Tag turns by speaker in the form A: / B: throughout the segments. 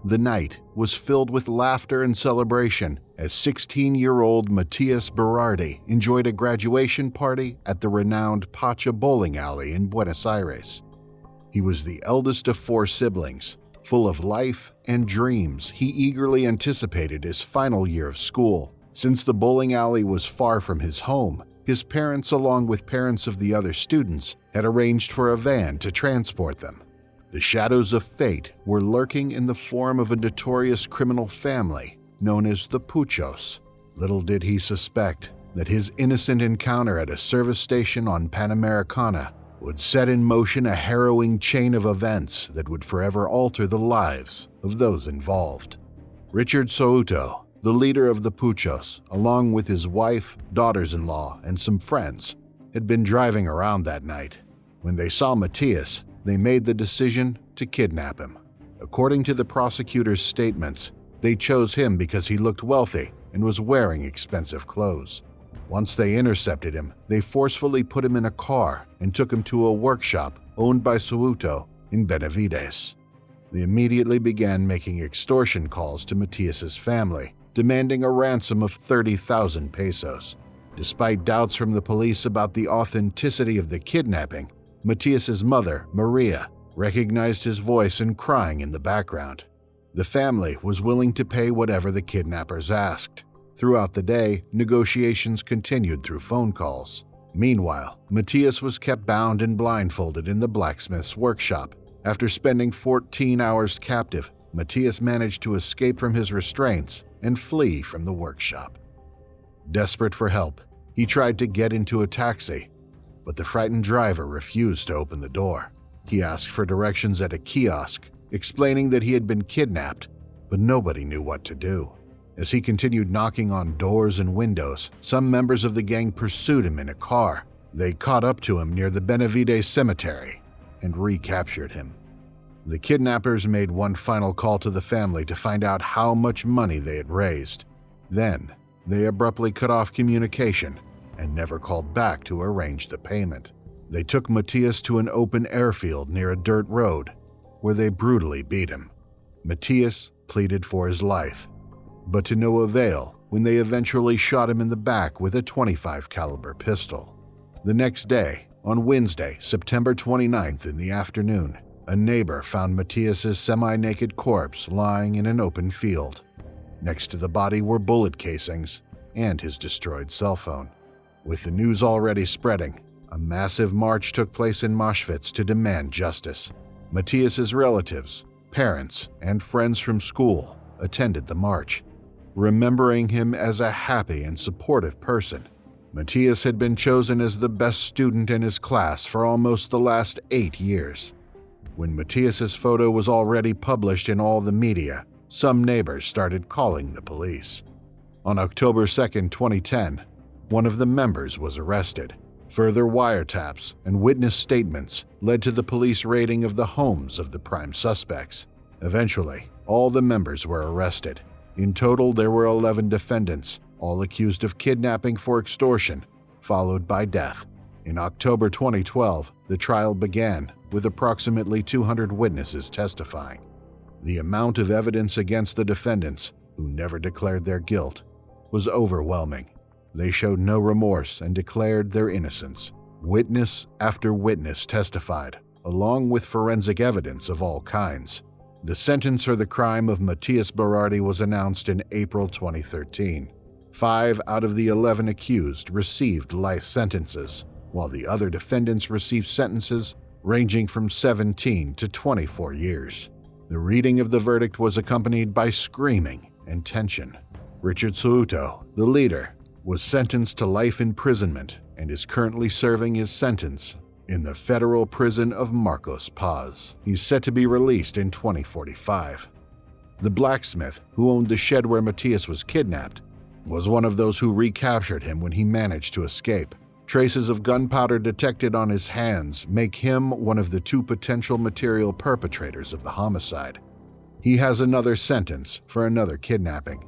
A: The night was filled with laughter and celebration as 16-year-old Matias Berardi enjoyed a graduation party at the renowned Puchos bowling alley in Buenos Aires. He was the eldest of 4 siblings. Full of life and dreams, he eagerly anticipated his final year of school. Since the bowling alley was far from his home, his parents, along with parents of the other students, had arranged for a van to transport them. The shadows of fate were lurking in the form of a notorious criminal family known as the Puchos. Little did he suspect that his innocent encounter at a service station on Panamericana would set in motion a harrowing chain of events that would forever alter the lives of those involved. Richard Souto, the leader of the Puchos, along with his wife, daughters-in-law, and some friends, had been driving around that night. When they saw Matias, they made the decision to kidnap him. According to the prosecutor's statements, they chose him because he looked wealthy and was wearing expensive clothes. Once they intercepted him, they forcefully put him in a car and took him to a workshop owned by Souto in Benavides. They immediately began making extortion calls to Matias's family, demanding a ransom of 30,000 pesos. Despite doubts from the police about the authenticity of the kidnapping, Matias's mother, Maria, recognized his voice and crying in the background. The family was willing to pay whatever the kidnappers asked. Throughout the day, negotiations continued through phone calls. Meanwhile, Matias was kept bound and blindfolded in the blacksmith's workshop. After spending 14 hours captive, Matias managed to escape from his restraints and flee from the workshop. Desperate for help, he tried to get into a taxi, but the frightened driver refused to open the door. He asked for directions at a kiosk, explaining that he had been kidnapped, but nobody knew what to do. As he continued knocking on doors and windows, some members of the gang pursued him in a car. They caught up to him near the Benavides cemetery and recaptured him. The kidnappers made one final call to the family to find out how much money they had raised. Then, they abruptly cut off communication and never called back to arrange the payment. They took Matias to an open airfield near a dirt road, where they brutally beat him. Matias pleaded for his life, but to no avail when they eventually shot him in the back with a .25 caliber pistol. The next day, on Wednesday, September 29th in the afternoon, a neighbor found Matias's semi-naked corpse lying in an open field. Next to the body were bullet casings and his destroyed cell phone. With the news already spreading, a massive march took place in Auschwitz to demand justice. Matias's relatives, parents, and friends from school attended the march, remembering him as a happy and supportive person. Matias had been chosen as the best student in his class for almost the last 8 years. When Matias's photo was already published in all the media, some neighbors started calling the police. On October 2, 2010, one of the members was arrested. Further wiretaps and witness statements led to the police raiding of the homes of the prime suspects. Eventually, all the members were arrested. In total, there were 11 defendants, all accused of kidnapping for extortion, followed by death. In October 2012, the trial began, with approximately 200 witnesses testifying. The amount of evidence against the defendants, who never declared their guilt, was overwhelming. They showed no remorse and declared their innocence. Witness after witness testified, along with forensic evidence of all kinds. The sentence for the crime of Matias Berardi was announced in April 2013. 5 out of the 11 accused received life sentences, while the other defendants received sentences ranging from 17 to 24 years. The reading of the verdict was accompanied by screaming and tension. Richard Souto, the leader, was sentenced to life imprisonment and is currently serving his sentence in the federal prison of Marcos Paz. He's set to be released in 2045. The blacksmith, who owned the shed where Matias was kidnapped, was one of those who recaptured him when he managed to escape. Traces of gunpowder detected on his hands make him one of the 2 potential material perpetrators of the homicide. He has another sentence for another kidnapping.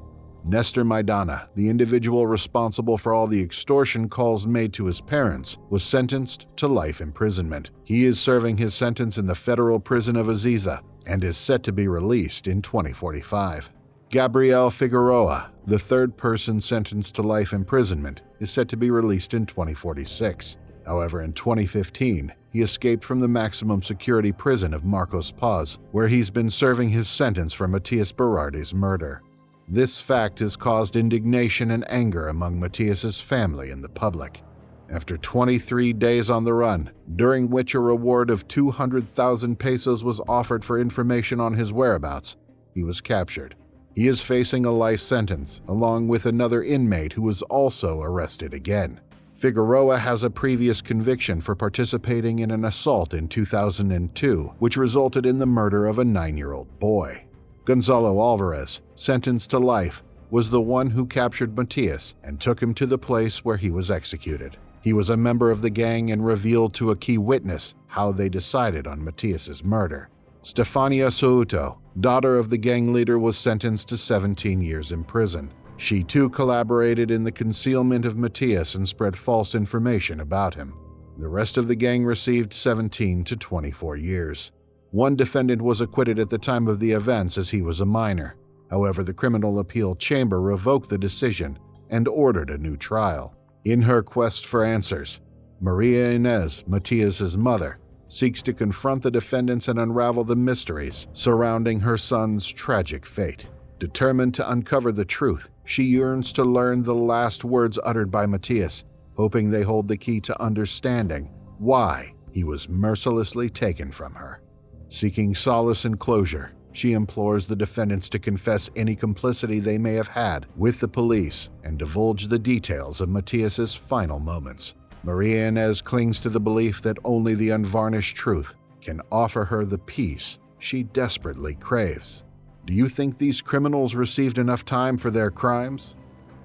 A: Nestor Maidana, the individual responsible for all the extortion calls made to his parents, was sentenced to life imprisonment. He is serving his sentence in the federal prison of Aziza, and is set to be released in 2045. Gabriel Figueroa, the third person sentenced to life imprisonment, is set to be released in 2046. However, in 2015, he escaped from the maximum security prison of Marcos Paz, where he's been serving his sentence for Matias Berardi's murder. This fact has caused indignation and anger among Matias's family and the public. After 23 days on the run, during which a reward of 200,000 pesos was offered for information on his whereabouts, he was captured. He is facing a life sentence, along with another inmate who was also arrested again. Figueroa has a previous conviction for participating in an assault in 2002, which resulted in the murder of a 9-year-old boy. Gonzalo Alvarez, sentenced to life, was the one who captured Matias and took him to the place where he was executed. He was a member of the gang and revealed to a key witness how they decided on Matias's murder. Stefania Souto, daughter of the gang leader, was sentenced to 17 years in prison. She too collaborated in the concealment of Matias and spread false information about him. The rest of the gang received 17 to 24 years. One defendant was acquitted at the time of the events as he was a minor. However, the Criminal Appeal Chamber revoked the decision and ordered a new trial. In her quest for answers, Maria Inez, Matias's mother, seeks to confront the defendants and unravel the mysteries surrounding her son's tragic fate. Determined to uncover the truth, she yearns to learn the last words uttered by Matias, hoping they hold the key to understanding why he was mercilessly taken from her. Seeking solace and closure, she implores the defendants to confess any complicity they may have had with the police and divulge the details of Matias's final moments. Maria Inez clings to the belief that only the unvarnished truth can offer her the peace she desperately craves. Do you think these criminals received enough time for their crimes?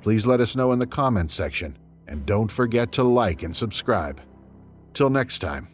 A: Please let us know in the comments section, and don't forget to like and subscribe. Till next time.